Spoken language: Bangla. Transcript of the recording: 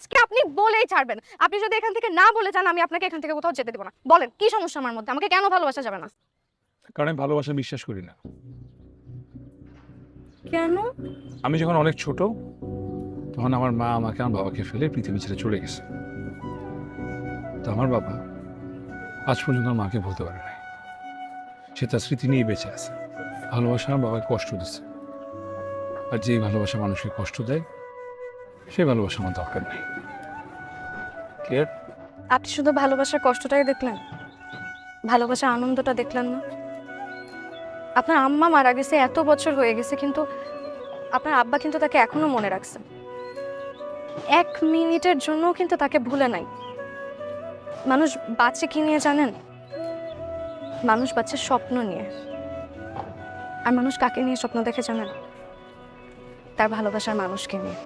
আজকে আপনি বলেই ছাড়বেন। আপনি যদি এখান থেকে না বলে যান, আমি আপনাকে এখান থেকে কোথাও যেতে দেব না। বলেন কি সমস্যা আমার মধ্যে? আমাকে কেন ভালোবাসা যাবে না? কারণ আমি ভালোবাসা বিশ্বাস করি না। কেন? আমি যখন অনেক ছোট তখন আমার মা আমাকে আমার বাবাকে ফেলে পৃথিবী ছেড়ে চলে গেছে। তো আমার বাবা আজ পর্যন্ত আমার মাকে ভুলতে পারে নাই। সে তার স্মৃতি নিয়ে বেঁচে আছে। ভালোবাসা আমার বাবাকে কষ্ট দিচ্ছে, আর যে ভালোবাসা মানুষকে কষ্ট দেয় সেই ভালোবাসা আমার দরকার নেই। ক্লিয়ার? আপনি শুধু ভালোবাসার কষ্টটাই দেখলেন, ভালোবাসার আনন্দটা দেখলেন না? আপনার আম্মা মারা গেছে, এত বছর হয়ে গেছে, কিন্তু আপনার আব্বা কিন্তু তাকে এখনো মনে রাখছেন। 1 মিনিটের জন্য কিন্তু তাকে ভুলে নাই। মানুষ বাঁচে কি নিয়ে জানেন? মানুষ বাঁচে স্বপ্ন নিয়ে। আর মানুষ কাকে নিয়ে স্বপ্ন দেখে জানেন? তার ভালোবাসার মানুষকে নিয়ে।